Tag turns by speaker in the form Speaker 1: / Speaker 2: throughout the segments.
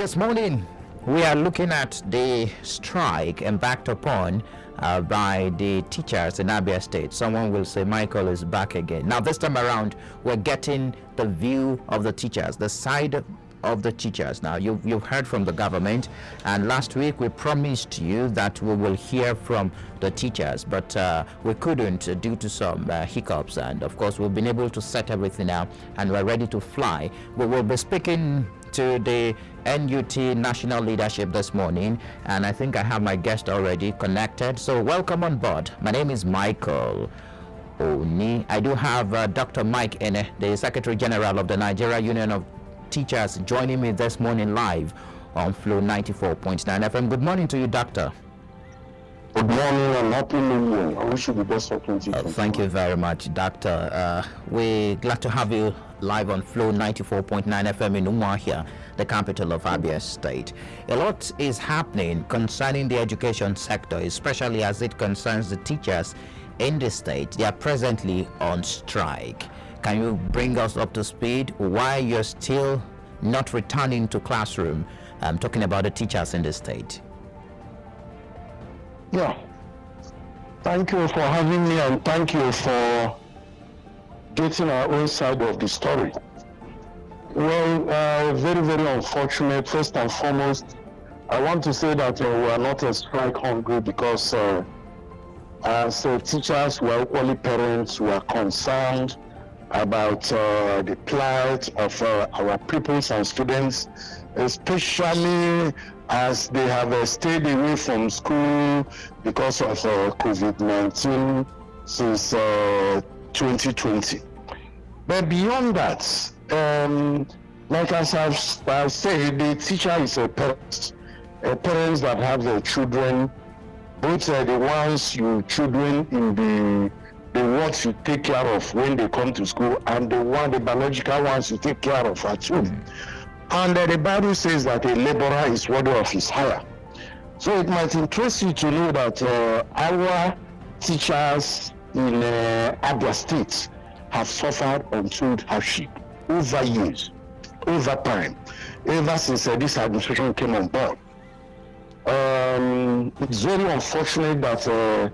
Speaker 1: this morning, we are looking at the strike embarked upon by the teachers in Abia State. Someone will say Michael is back again. Now, this time around, we're getting the view of the teachers, the side of the teachers. Now, you've heard from the government, and last week we promised you that we will hear from the teachers, but we couldn't due to some hiccups, and of course we've been able to set everything out and we're ready to fly. We will be speaking to the NUT national leadership this morning, and I think I have my guest already connected, so welcome on board. My name is Michael Oni. I do have Dr. Mike Ene, the Secretary General of the Nigeria Union of Teachers, joining me this morning live on Flow 94.9 FM. Good morning to you, Doctor.
Speaker 2: Good morning and happy new year. I wish you the best for 2020.
Speaker 1: Thank you very much, Doctor. We're glad to have you live on Flow 94.9 FM in Umuahia, the capital of Abia State. A lot is happening concerning the education sector, especially as it concerns the teachers in the state. They are presently on strike. Can you bring us up to speed why you're still not returning to classroom? I'm talking about the teachers in the state.
Speaker 2: Yeah. Thank you for having me, and thank you for getting our own side of the story. Well, very, very unfortunate. First and foremost, I want to say that we are not a strike hungry because as teachers, we are equally parents, we are concerned about the plight of our pupils and students, especially as they have stayed away from school because of COVID-19 since 2020. But beyond that, like as I've said, the teacher is a parent that have their children, both the ones you children in the ones you take care of when they come to school, and the biological ones you take care of at home. And the Bible says that a laborer is worthy of his hire. So it might interest you to know that our teachers in Abia State have suffered untold hardship over years, over time, ever since this administration came on board. It's very unfortunate that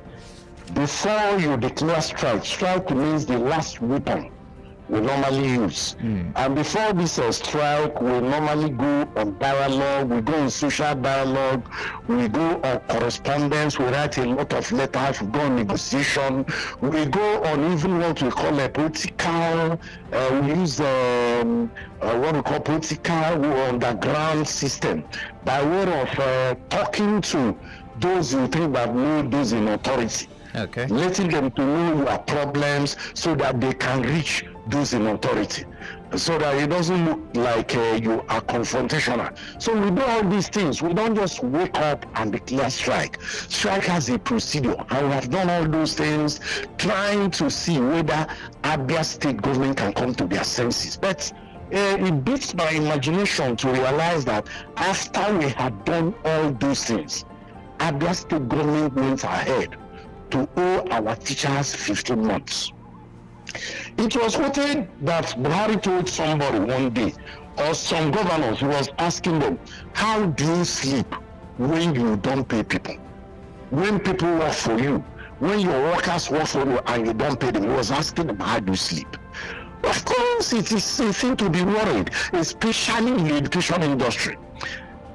Speaker 2: before you declare strike means the last weapon we normally use. And before this strike, we normally go on dialogue, we go on social dialogue, we go on correspondence, we write a lot of letters, we go on negotiation, we go on even what we call a political, we use what we call political underground system by way of talking to those you think that know those in authority.
Speaker 1: Okay.
Speaker 2: Letting them to know your problems so that they can reach those in authority, so that it doesn't look like you are confrontational. So we do all these things. We don't just wake up and declare strike. Strike has a procedure, and we have done all those things trying to see whether Abia State government can come to their senses. But it beats my imagination to realize that after we had done all those things, Abia State government went ahead to owe our teachers 15 months. It was quoted that Buhari told somebody one day, or some governors, he was asking them, how do you sleep when you don't pay people? When people work for you, when your workers work for you and you don't pay them, he was asking them, how do you sleep? Of course, it is a thing to be worried, especially in the education industry.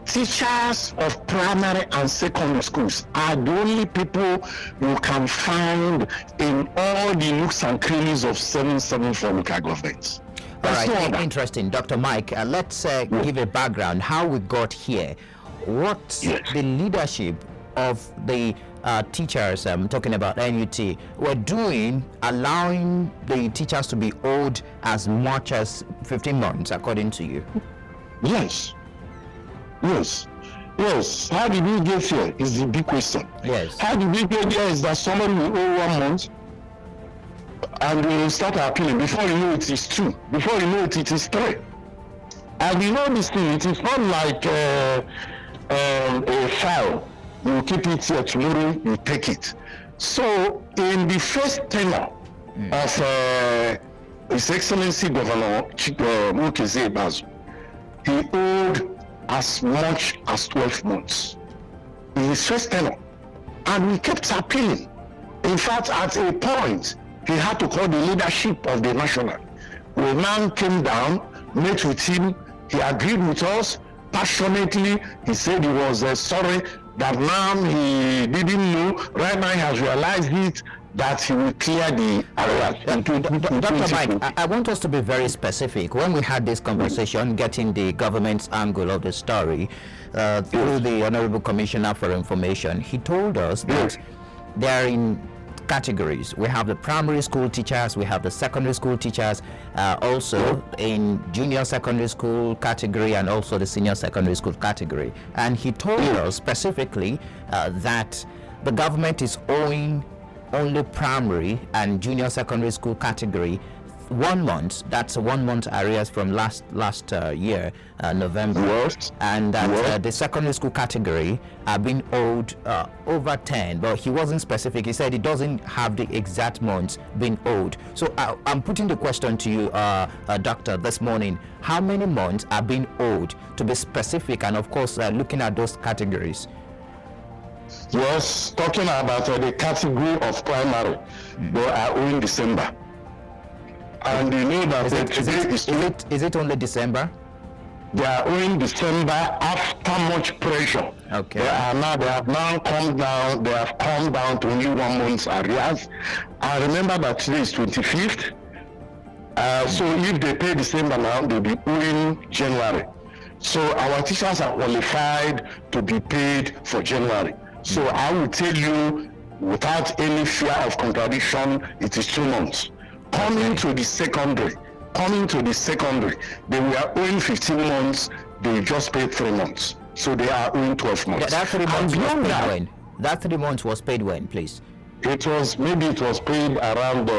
Speaker 2: Teachers of primary and secondary schools are the only people you can find in all the nooks and crannies of 774 local governments.
Speaker 1: All right, interesting. Dr. Mike, let's give a background, how we got here. What the leadership of the teachers, I'm talking about NUT, were doing, allowing the teachers to be owed as much as 15 months, according to you?
Speaker 2: Yes. How did we get here is the big question.
Speaker 1: Yes.
Speaker 2: How did we get here is that somebody will owe 1 month and we will start appealing. Before you know it is 2. Before you know it is 3. And you know this thing, it is not like a file. You keep it here, tomorrow you take it. So in the first tenure of His Excellency Governor Mokeze Bazu, he owed as much as 12 months in his first tenure. And he kept appealing. In fact, at a point, he had to call the leadership of the national. We now came down, met with him, he agreed with us passionately. He said he was sorry that now he didn't know. Right now he has realized it, that he will clear the areas.
Speaker 1: Dr. Mike, I want us to be very specific. When we had this conversation, getting the government's angle of the story through the Honorable Commissioner for Information, he told us that they are in categories. We have the primary school teachers, we have the secondary school teachers, also in junior secondary school category, and also the senior secondary school category. And he told us specifically that the government is owing only primary and junior secondary school category 1 month. That's 1 month arrears from last year, November.
Speaker 2: Yes.
Speaker 1: And that the secondary school category are being owed over 10, but he wasn't specific. He said he doesn't have the exact months being owed. So I'm putting the question to you, Doctor, this morning. How many months are being owed, to be specific, and of course looking at those categories?
Speaker 2: Yes, talking about the category of primary, they are owing December. And you know that
Speaker 1: is it only December?
Speaker 2: They are owing December after much pressure.
Speaker 1: Okay.
Speaker 2: They have now come down. They have come down to only 1 month's arrears. I remember that today is 25th. So if they pay December now, they'll be owing January. So our teachers are qualified to be paid for January. So I will tell you, without any fear of contradiction, it is 2 months. Coming to the secondary, they were owing 15 months, they just paid 3 months. So they are owing 12 months.
Speaker 1: That 3 months was paid when? That 3 months was paid when, please?
Speaker 2: It was paid around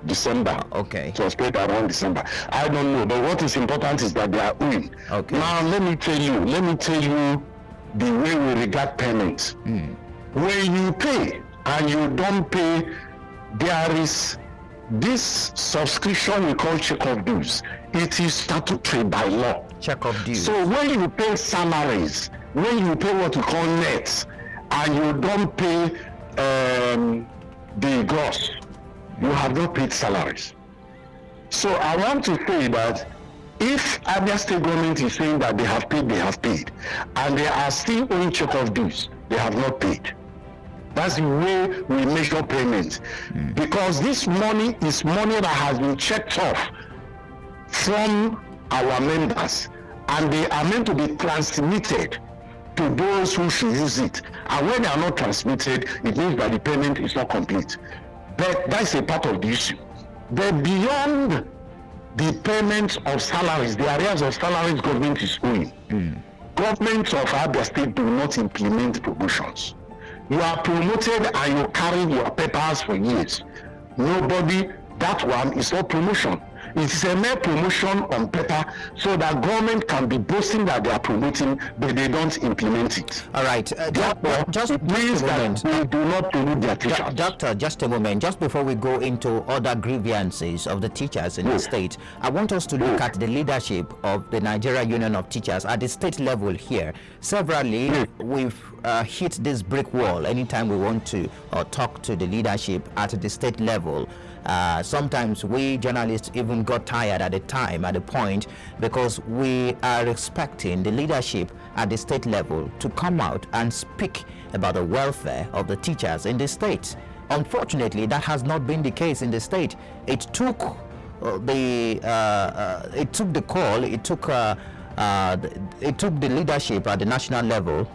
Speaker 2: December.
Speaker 1: Okay.
Speaker 2: It was paid around December. I don't know, but what is important is that they are owing.
Speaker 1: Okay.
Speaker 2: Now let me tell you the way we regard payments. When you pay and you don't pay, there is this subscription we call check-off dues. It is statutory by law.
Speaker 1: Check-off dues.
Speaker 2: So when you pay salaries, when you pay what we call nets, and you don't pay the gross, you have not paid salaries. So I want to say that if Abia State government is saying that they have paid, and they are still owing check-off dues, they have not paid. That's the way we measure payments. Because this money is money that has been checked off from our members, and they are meant to be transmitted to those who should use it. And when they are not transmitted, it means that the payment is not complete. But that's a part of the issue. But beyond the payment of salaries, the areas of salaries government is owing. Governments of Abia State do not implement promotions. You are promoted and you carry your papers for years. That one is not promotion. It is a mere promotion on paper, so that government can be boasting that they are promoting, but they don't implement it.
Speaker 1: All right. Just a moment.
Speaker 2: They do not promote their teachers.
Speaker 1: Doctor, just a moment. Just before we go into other grievances of the teachers in the state, I want us to look at the leadership of the Nigeria Union of Teachers at the state level here. Severally, we've hit this brick wall anytime we want to talk to the leadership at the state level. Sometimes we journalists even got tired at the point, because we are expecting the leadership at the state level to come out and speak about the welfare of the teachers in the state. Unfortunately, that has not been the case in the state. It took the leadership at the national level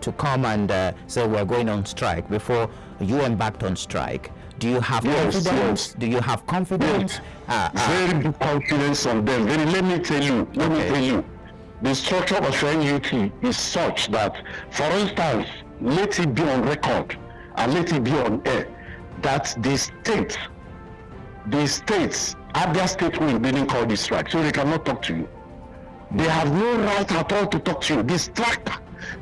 Speaker 1: to come and say we're going on strike before you embarked on strike. Do you have confidence?
Speaker 2: Yes.
Speaker 1: Do you have confidence?
Speaker 2: Very big confidence on them. Let me tell you, the structure of NUT is such that, for instance, let it be on record and let it be on air that the states, Abia State didn't call this strike, so they cannot talk to you. They have no right at all to talk to you. This strike,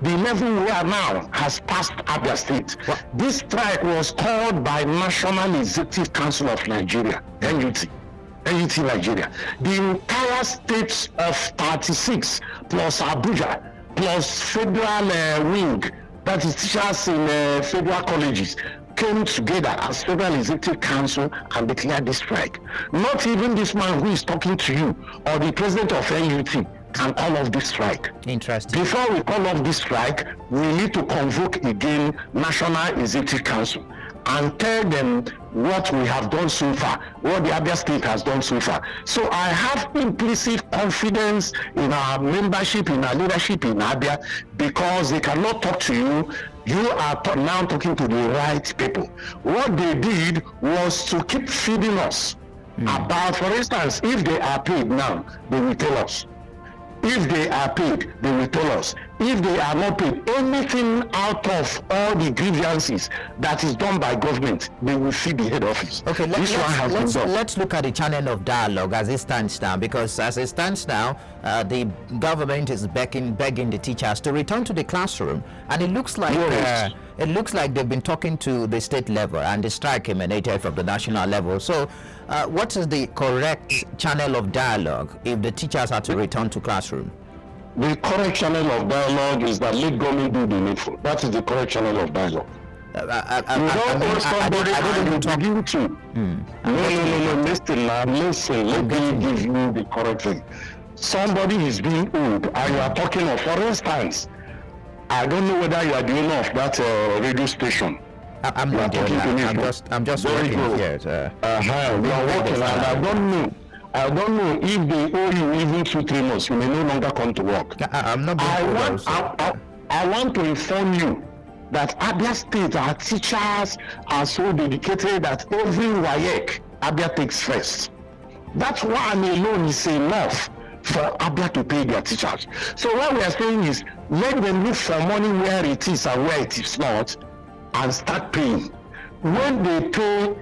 Speaker 2: the level we are now, has passed Abia State. This strike was called by National Executive Council of Nigeria, NUT Nigeria. The entire states of 36 plus Abuja plus federal wing, that is teachers in federal colleges, came together as Federal Executive Council and declared this strike. Not even this man who is talking to you or the president of NUT can call off this strike.
Speaker 1: Interesting.
Speaker 2: Before we call off this strike, we need to convoke again National Executive Council and tell them what we have done so far, what the Abia State has done so far. So I have implicit confidence in our membership, in our leadership in Abia, because they cannot talk to you. You are now talking to the right people. What they did was to keep feeding us about, for instance, if they are paid now, they will tell us. If they are paid, they will tell us. If they are not paid, anything out of all the grievances that is done by government, they will feed the head office.
Speaker 1: Okay, let's look at the channel of dialogue as it stands now, because as it stands now, the government is begging the teachers to return to the classroom, and it looks like they've been talking to the state level, and the strike emanated from the national level. So, what is the correct channel of dialogue if the teachers are to return to classroom?
Speaker 2: The correct channel of dialogue is that let government do the needful. That is the correct channel of dialogue. No, listen, let me give you the correct thing. Somebody is being owed, and you are talking of, for instance, I don't know whether you are the owner of that radio station.
Speaker 1: I'm not doing that. I'm just working here.
Speaker 2: You are working, and I don't know if they owe you even 2-3 months. You may no longer come to work.
Speaker 1: I'm not.
Speaker 2: I want to inform you that Abia State, our teachers are so dedicated that every WAEC Abia takes first. That's why alone is enough for Abia to pay their teachers. So what we are saying is, let them look for money where it is and where it is not, and start paying. When they pay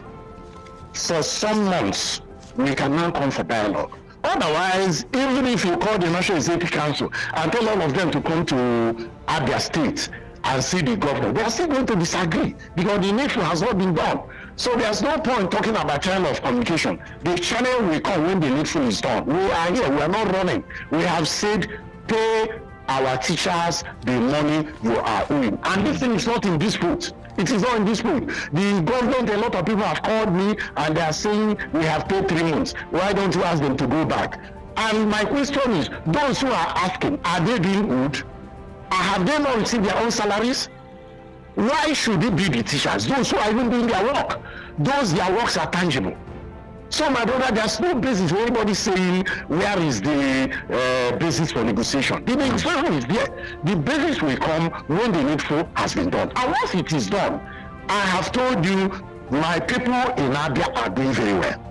Speaker 2: for some months, we can now come for dialogue. Otherwise, even if you call the National Executive Council and tell all of them to come to Abia State and see the governor, they are still going to disagree because the needful has not been done. So there's no point talking about channel of communication. The channel will come when the needful is done. We are here, we are not running. We have said, pay our teachers the money you are owing. And this thing is not in dispute. It is not in dispute. The government, a lot of people have called me and they are saying we have paid 3 months. Why don't you ask them to go back? And my question is, those who are asking, are they being owed? Have they not received their own salaries? Why should it be the teachers? Those who are even doing their work. Those their works are tangible. So my brother, there's no basis for anybody saying where is the basis for negotiation. The negotiation is there. The basis will come when the needful has been done. And once it is done, I have told you, my people in Abia are doing very well.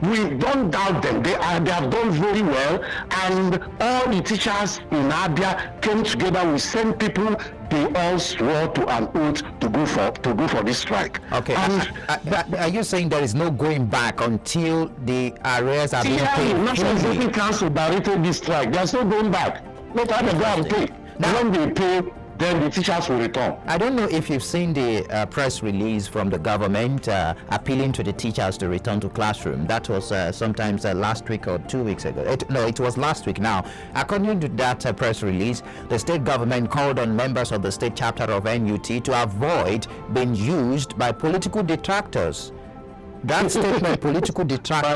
Speaker 2: We don't doubt them. They have done very well, and all the teachers in Abia came together. We sent people. They all swore to an oath to go for this strike.
Speaker 1: Okay. Are you saying there is no going back until the arrears are being paid?
Speaker 2: The National Executive Council directed this strike. There's no going back. Let them go and pay. When they pay, then the teachers will return.
Speaker 1: I don't know if you've seen the press release from the government appealing to the teachers to return to classroom. That was sometimes last week or 2 weeks ago. It was last week now. According to that press release, the state government called on members of the state chapter of NUT to avoid being used by political detractors. That statement, political detractors,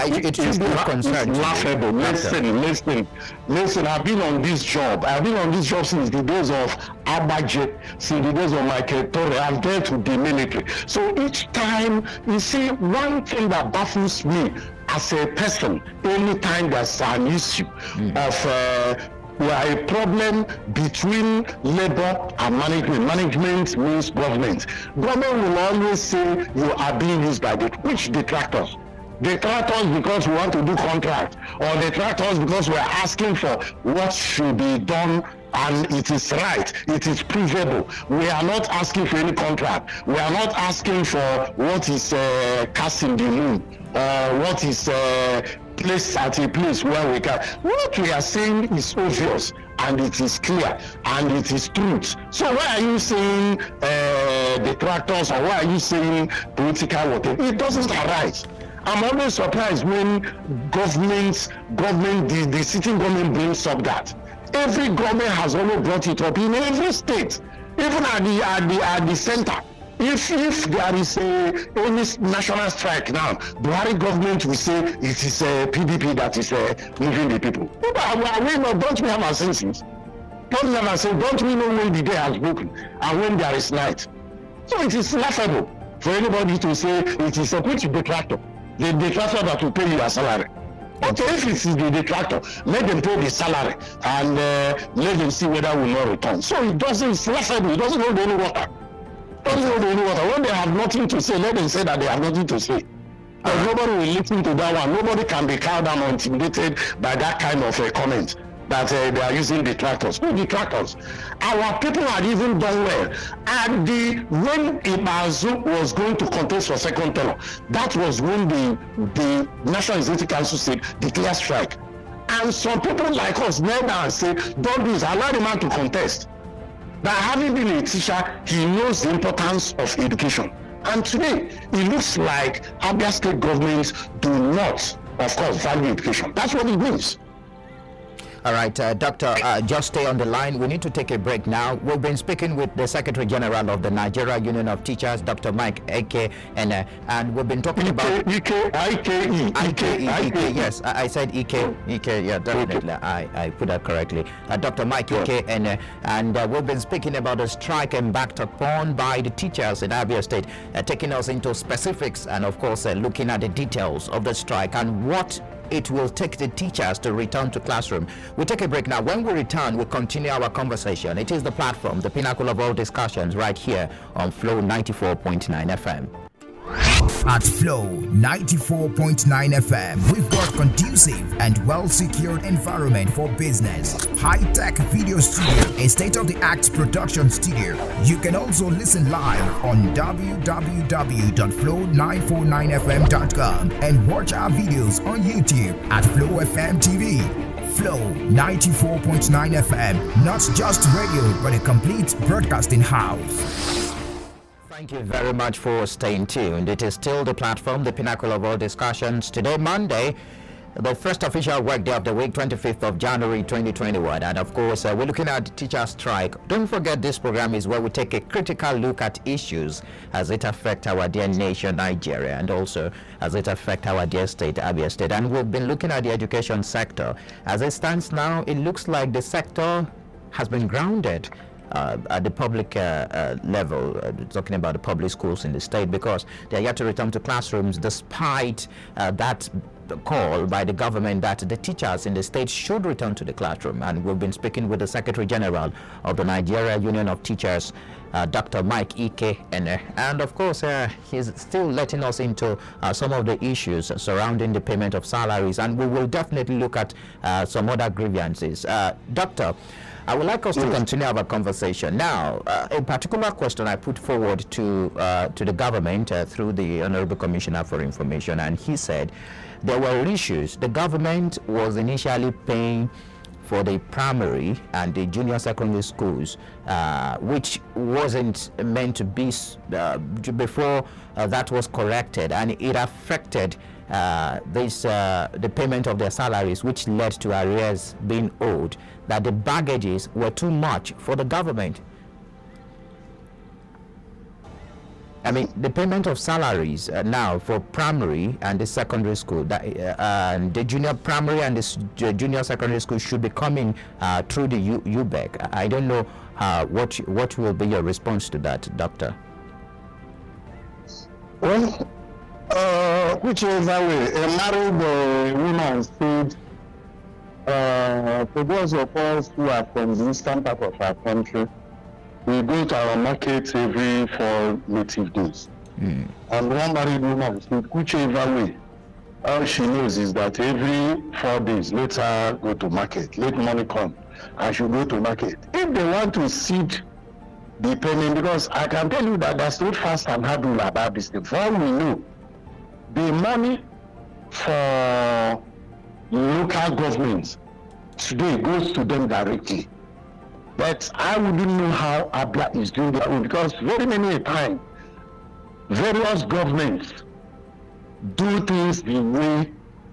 Speaker 1: it should be a concern.
Speaker 2: It's laughable. Listen, I've been on this job. Since the days of Abaje, since the days of Michael Torre. I've dealt with the military. So each time, you see, one thing that baffles me as a person, anytime there's an issue of a problem between labor and management. Management means government. Government will always say you are being used by which detractors? Detractors because we want to do contract, or detractors because we're asking for what should be done and it is right, it is provable. We are not asking for any contract. We are not asking for what is cast in the moon, or what is placed at a place where we can. What we are saying is obvious and it is clear and it is truth. So why are you saying detractors, or why are you saying political whatever? It doesn't arise. I'm always surprised when the sitting government brings up that. Every government has always brought it up in every state, even at the center. If there is any national strike now, Buhari government will say it is PDP that is moving the people. Don't we have our senses? Don't we know when the day has broken and when there is night? So it is laughable for anybody to say it is a which detractor, the detractor that will pay you a salary. Okay, if it is the detractor, let them pay the salary and let them see whether we will not return. So it doesn't, it's laughable, it doesn't hold any water. When they have nothing to say, let them say that they have nothing to say. Because nobody will listen to that one. Nobody can be cowed down or intimidated by that kind of a comment that they are using detractors. Who detractors? Our people had even done well. And when Ibazu was going to contest for second term, that was when the National Executive Council said declare strike. And some people like us knelt down and said, don't do this, allow the man to contest. That having been a teacher, he knows the importance of education. And today, it looks like Abia state governments do not, of course, value education. That's what it means.
Speaker 1: All right, Doctor, just stay on the line. We need to take a break now. We've been speaking with the Secretary General of the Nigeria Union of Teachers, Dr. Mike Ike, and we've been talking about
Speaker 2: Ike.
Speaker 1: Yes, I said Ike. Yeah, definitely. I put that correctly. Dr. Mike Ike, and we've been speaking about the strike embarked upon by the teachers in Abia State, taking us into specifics and, of course, looking at the details of the strike and what it will take the teachers to return to classroom. We'll take a break now. When we return, we'll continue our conversation. It is the platform, the pinnacle of all discussions, right here on Flow 94.9 FM.
Speaker 3: At Flow 94.9 FM, we've got conducive and well-secured environment for business. High-tech video studio, a state-of-the-art production studio. You can also listen live on www.flow949fm.com and watch our videos on YouTube at Flow FM TV. Flow 94.9 FM, not just radio, but a complete broadcasting house.
Speaker 1: Thank you very much for staying tuned. It is still the platform, the pinnacle of all discussions. Today, Monday, the first official work day of the week, 25th of January 2021. And of course, we're looking at the teacher strike. Don't forget, this program is where we take a critical look at issues as it affects our dear nation, Nigeria, and also as it affects our dear state, Abia State. And we've been looking at the education sector. As it stands now, it looks like the sector has been grounded at the public level, talking about the public schools in the state, because they are yet to return to classrooms despite that call by the government that the teachers in the state should return to the classroom. And we've been speaking with the Secretary General of the Nigeria Union of Teachers, Dr. Mike Ike, and of course he's still letting us into some of the issues surrounding the payment of salaries, and we will definitely look at some other grievances. Doctor, I would like us to continue our conversation. Now, a particular question I put forward to the government through the Honorable Commissioner for Information, and he said there were issues. The government was initially paying for the primary and the junior secondary schools, which wasn't meant to be before that was corrected, and it affected the payment of their salaries, which led to arrears being owed, that the baggages were too much for the government. I mean, the payment of salaries now for primary and the secondary school, and the junior primary and the junior secondary school should be coming through the UBEC. I don't know what will be your response to that, Doctor?
Speaker 2: Well, whichever way, a married woman said, for those of us who are from the eastern part of our country, we go to our market every 4 native days. And one married woman said, whichever way, all she knows is that every 4 days, let her go to market, let money come, and she'll go to market. If they want to seed the payment, because I can tell you that there's no fast and hard rule about this thing. For all we know, the money for local governments today goes to them directly. But I wouldn't know how Abia is doing their own, because very many a time, various governments do things the way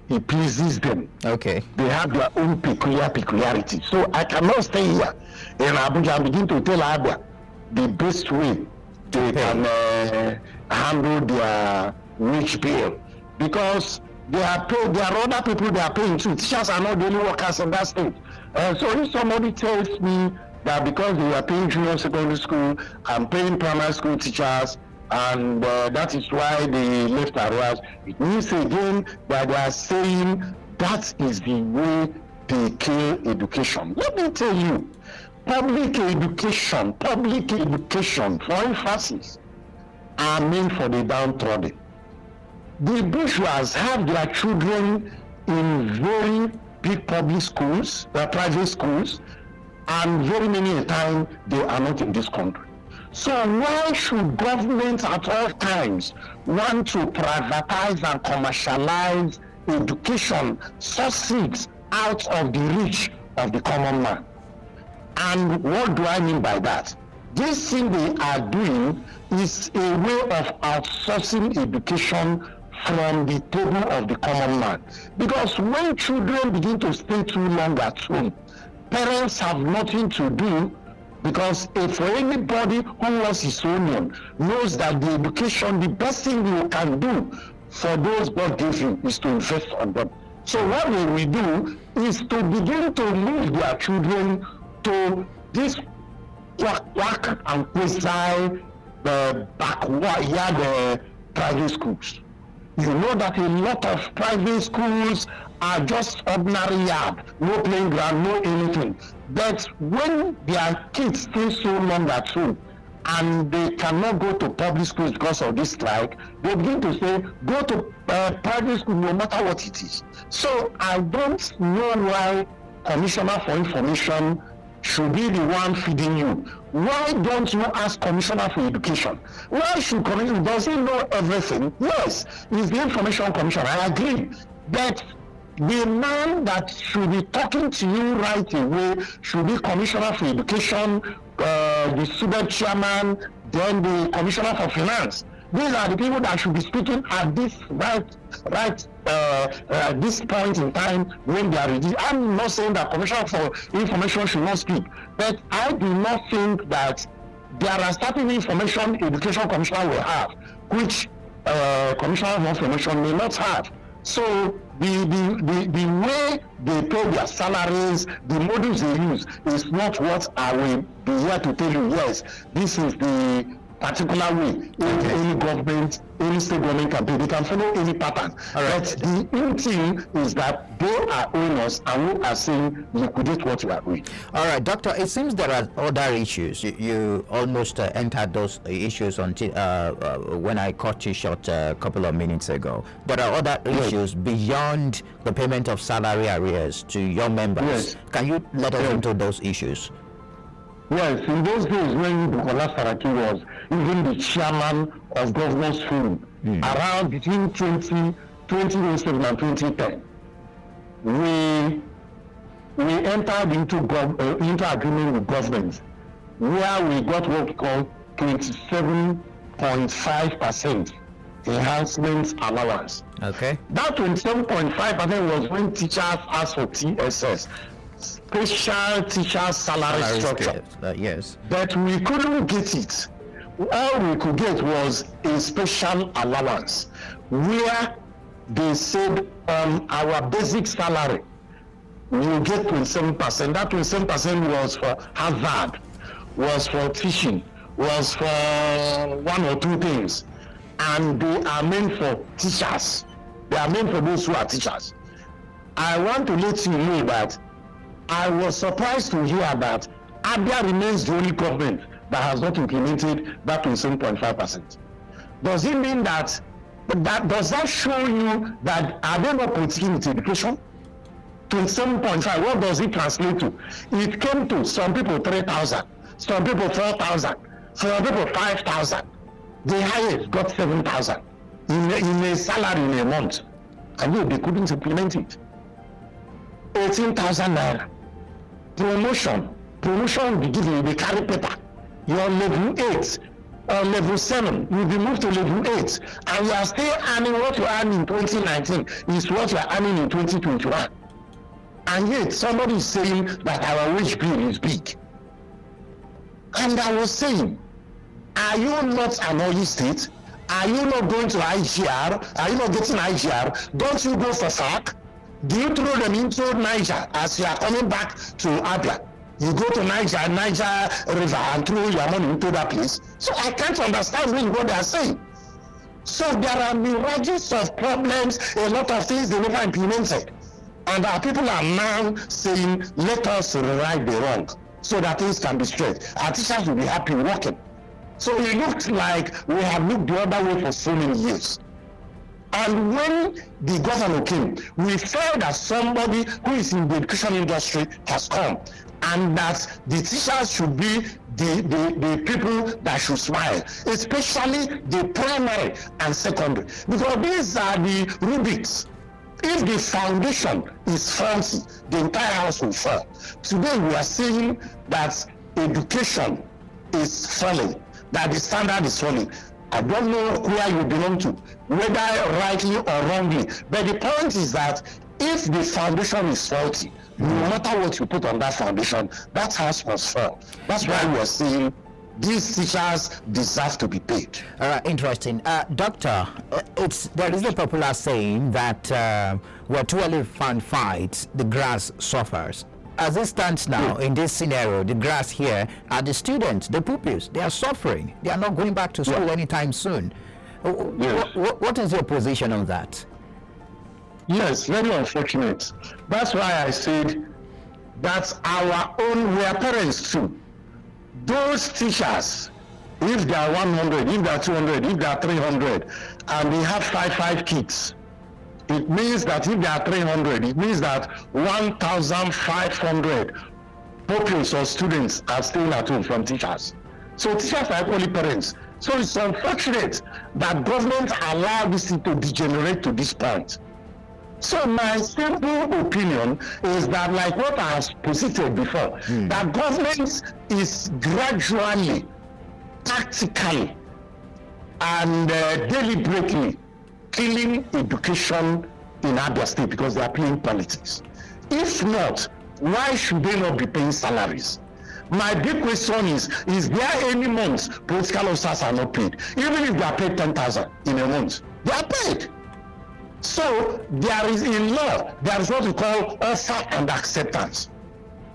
Speaker 2: it pleases them.
Speaker 1: Okay.
Speaker 2: They have their own peculiarity. So I cannot stay here in Abuja and begin to tell Abia the best way they can handle their wage bill, because there are other people they are paying too. Teachers are not the only workers in that state. So if somebody tells me that because they are paying junior secondary school, I'm paying primary school teachers, and that is why they left Aruas, it means again that they are saying that is the way they kill education. Let me tell you, public education, for emphasis, are meant for the downtrodden. The bourgeois have their children in very big public schools, private schools, and very many a time they are not in this country. So why should government at all times want to privatize and commercialize education sources out of the reach of the common man? And what do I mean by that? This thing they are doing is a way of outsourcing education from the table of the common man. Because when children begin to stay too long at home, parents have nothing to do, because if for anybody who wants his own knows that the education, the best thing you can do for those God gave you is to invest on them. So what we do is to begin to move their children to this quack and quasi backward private schools. You know that a lot of private schools are just ordinary yard, no playing ground, no anything. But when their kids stay so long at home and they cannot go to public schools because of this strike, they begin to say, go to private school no matter what it is. So I don't know why Commissioner for Information should be the one feeding you. Why don't you ask Commissioner for Education? Why should Commissioner, does he know everything? Yes, he's the Information Commissioner, I agree. But the man that should be talking to you right away should be Commissioner for Education, the student chairman, then the Commissioner for Finance. These are the people that should be speaking at this this point in time when they are ready. I'm not saying that Commissioner for Information should not speak, but I do not think that there are certain information Education Commissioner will have, which Commissioner for Information may not have. So the way they pay their salaries, the models they use is not what I will be here to tell you. Yes, this is the particular way any government, any state government can pay. They can follow any pattern. But the main thing is that they are owing us and we are saying liquidate what you are owing.
Speaker 1: All right, Doctor, it seems there are other issues. You almost entered those issues until when I caught you short a couple of minutes ago. There are other issues beyond the payment of salary arrears to your members.
Speaker 2: Yes.
Speaker 1: Can you let us into those issues?
Speaker 2: Yes, in those days when Bukola Saraki was even the chairman of Governors Forum, around between 2007 and 2010, we entered into agreement with government where we got what we call 27.5% enhancement allowance.
Speaker 1: Okay.
Speaker 2: That 27.5% was when teachers asked for TSS. Special teacher salary structure.
Speaker 1: Yes.
Speaker 2: But we couldn't get it. All we could get was a special allowance where they said on our basic salary we will get 27%. That 27% was for Harvard, was for teaching, was for one or two things. And they are meant for teachers. They are meant for those who are teachers. I want to let you know that I was surprised to hear that Abia remains the only government that has not implemented that 27.5%. Does it mean that does that show you that are they not politicking with education? 27.5, what does it translate to? It came to some people 3,000, some people 4,000, some people 5,000. The highest got 7,000 in a salary in a month, and they couldn't implement it. 18,000 naira. Promotion be given, they carry paper. Your level 8, level 7, you'll be moved to level 8, and you are still earning what you earned in 2019 is what you are earning in 2021. And yet somebody is saying that our wage bill is big. And I was saying, are you not an oil state? Are you not going to IGR? Are you not getting IGR? Don't you go for SAC? Do you throw them into Niger as you are coming back to Abia? You go to Niger River and throw your money into that place. So I can't understand really what they are saying. So there are myriads of problems, a lot of things they never implemented. And our people are now saying, let us right the wrong so that things can be straight. Our teachers will be happy working. So it looks like we have looked the other way for so many years. And when the governor came, we felt that somebody who is in the education industry has come, and that the teachers should be the people that should smile, especially the primary and secondary, because these are the rubrics. If the foundation is faulty, the entire house will fall. Today we are saying that education is falling, that the standard is falling. I don't know where you belong to, whether rightly or wrongly, but the point is that if the foundation is faulty, no matter what you put on that foundation, that house must fall. That's why we are saying these teachers deserve to be paid.
Speaker 1: Interesting. Doctor, there is a popular saying that where two elephant fights, the grass suffers. As it stands now, in this scenario, the grass here are the students, the pupils. They are suffering. They are not going back to school anytime soon. What is your position on that?
Speaker 2: Yes, very unfortunate. That's why I said that we are parents too. Those teachers, if they are 100, if they are 200, if they are 300, and they have five kids, it means that if they are 300, it means that 1,500 pupils or students are staying at home from teachers. So teachers are equally parents. So it's unfortunate that government allow this thing to degenerate to this point. So my simple opinion is that, like what I have posited before, that government is gradually, tactically, and deliberately killing education in Abia State because they are playing politics. If not, why should they not be paying salaries? My big question is there any month political officers are not paid? Even if they are paid 10,000 in a month, they are paid. So there is in law, there is what we call offer and acceptance.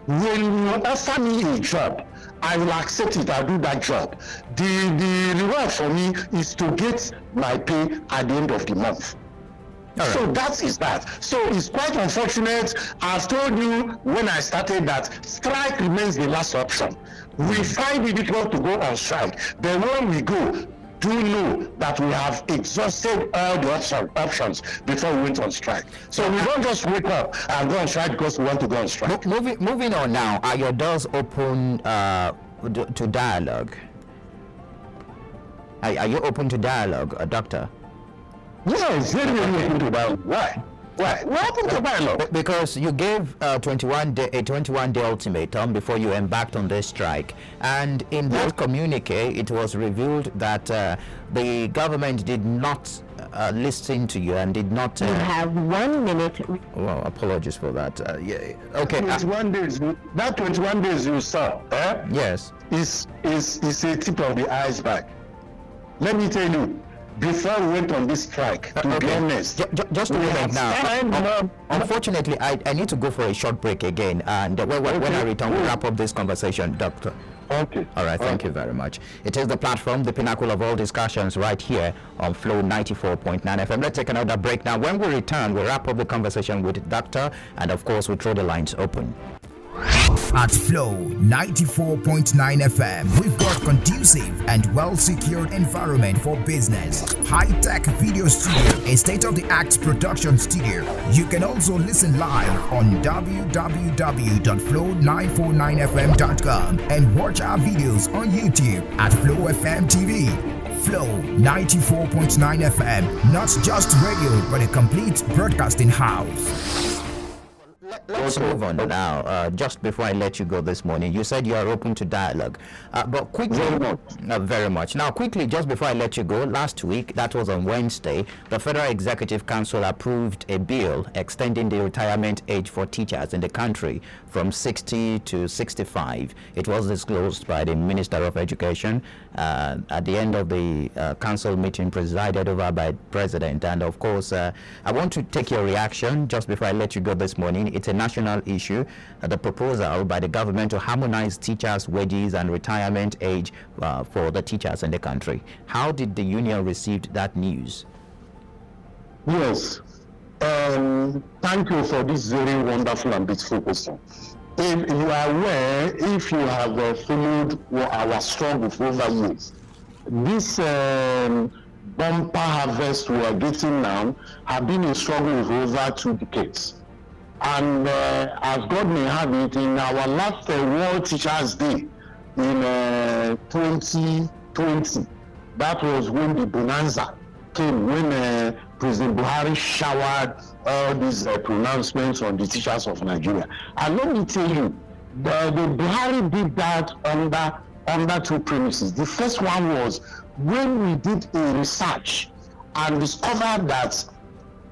Speaker 2: When you offer me a job, I will accept it, I'll do that job. The reward for me is to get my pay at the end of the month. Right. So that is that. So it's quite unfortunate. I've told you when I started that strike remains the last option. We find it difficult to go on strike, but when we go, do know that we have exhausted all the options before we went on strike. So we don't just wake up and go on strike because we want to go on strike.
Speaker 1: Moving on now, are your doors open to dialogue? Are you open to dialogue, Doctor?
Speaker 2: Yes, very open to dialogue. Why? Why? We're open to dialogue.
Speaker 1: Because you gave a 21-day ultimatum before you embarked on this strike, and in that communique, it was revealed that the government did not listen to you and did not.
Speaker 4: You have 1 minute.
Speaker 1: Well, apologies for that. Yeah. Okay.
Speaker 2: 21 days. That 21 days you saw.
Speaker 1: Yes.
Speaker 2: Is a tip of the iceberg. Let me tell you. Before we went on this strike, to be honest,
Speaker 1: just a moment now. Unfortunately, I need to go for a short break again, and when I return, we'll wrap up this conversation, Doctor.
Speaker 2: Okay.
Speaker 1: All right, thank you very much. It is the platform, the pinnacle of all discussions, right here on Flow 94.9 FM. Let's take another break now. When we return, we'll wrap up the conversation with the Doctor, and of course, we'll throw the lines open.
Speaker 3: At Flow 94.9 FM, we've got conducive and well-secured environment for business. High-tech video studio, a state-of-the-art production studio. You can also listen live on www.flow949fm.com and watch our videos on YouTube at Flow FM TV. Flow 94.9 FM, not just radio, but a complete broadcasting house.
Speaker 1: Let's move on now. Just before I let you go this morning, you said you are open to dialogue. But quickly, very much. Now, quickly, just before I let you go, last week, that was on Wednesday, the Federal Executive Council approved a bill extending the retirement age for teachers in the country from 60 to 65. It was disclosed by the Minister of Education at the end of the council meeting presided over by President. And of course, I want to take your reaction just before I let you go this morning. It's a national issue. The proposal by the government to harmonize teachers' wages and retirement age for the teachers in the country. How did the union receive that news?
Speaker 2: Yes. Thank you for this very wonderful and beautiful question. If you are aware, if you have followed our struggle for over years, this bumper harvest we are getting now have been a struggle for over 2 decades. And as God may have it, in our last World Teachers' Day in 2020, that was when the bonanza came, when President Buhari showered all these pronouncements on the teachers of Nigeria. And let me tell you, the Buhari did that under 2 premises. The first one was when we did a research and discovered that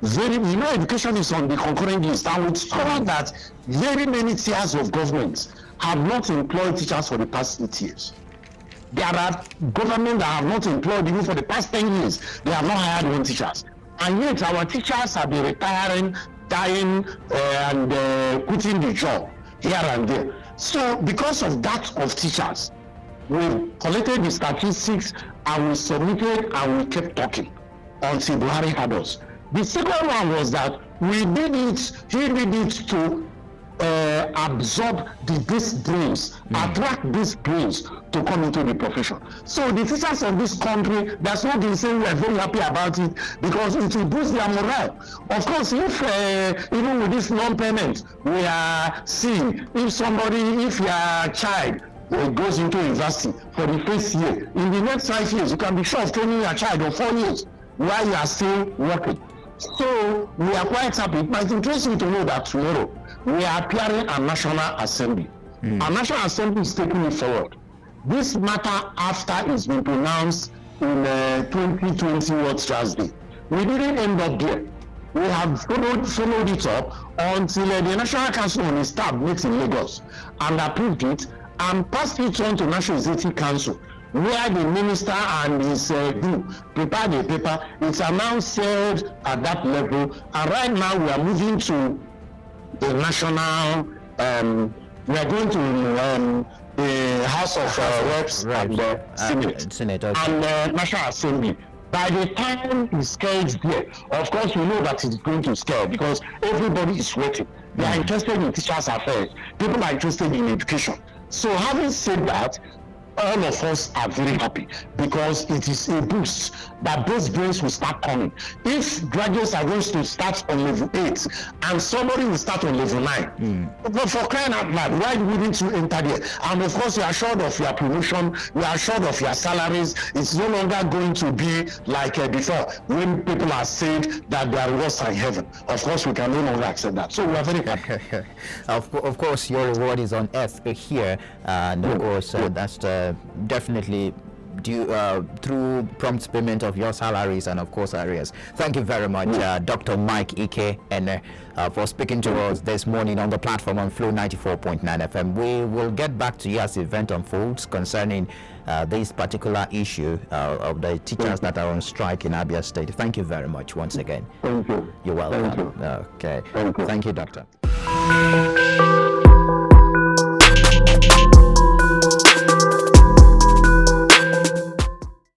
Speaker 2: education is on the concurrent list, and we discovered that very many tiers of governments have not employed teachers for the past 8 years. There are governments that have not employed even for the past 10 years. They have not hired one teachers. And yet our teachers have been retiring, dying, and quitting the job here and there. So because of that of teachers, we collected the statistics and we submitted and we kept talking until Buhari had us. The second one was that he did it to absorb these brains, attract these brains to come into the profession. So the teachers of this country, that's not been saying we are very happy about it because it will boost their morale. Of course, if even with this non-payment, we are seeing if your child goes into university for the first year, in the next 5 years, you can be sure of training your child or 4 years while you are still working. So we are quite happy. It might interest you to know that tomorrow we are appearing at National Assembly. Our National Assembly is taking it forward. This matter after it's been pronounced in 2020 World Teachers' Day. We didn't end up there. We have followed it up until the National Council on Staff met in Lagos and approved it and passed it on to National Executive Council, where the minister and his group prepared a paper. It's now served at that level, and right now we are moving to the national. We are going to the House of Reps and the Senate and National Assembly. By the time it scales there, of course we know that it's going to scale because everybody is waiting. They are interested in teachers' affairs. People are interested in education. So having said that, all of us are very happy because it is a boost that those brains will start coming. If graduates are going to start on level 8 and somebody will start on level 9, but for crying out loud, why wouldn't you enter there? And of course, you are assured of your promotion, you are assured of your salaries. It's no longer going to be like before when people are saying that their rewards are in heaven. Of course, we can no longer accept that. So we are very happy.
Speaker 1: Of course, your reward is on earth here, and of course, that's definitely due through prompt payment of your salaries and of course arrears. Thank you very much, Dr. Mike Ike, and for speaking to us this morning on the platform on Flow 94.9 FM. We will get back to you as the event unfolds concerning this particular issue of the teachers that are on strike in Abia State. Thank you very much once again.
Speaker 2: Thank you.
Speaker 1: You're welcome.
Speaker 2: Thank you.
Speaker 1: Okay.
Speaker 2: Thank you.
Speaker 1: Thank you, Doctor.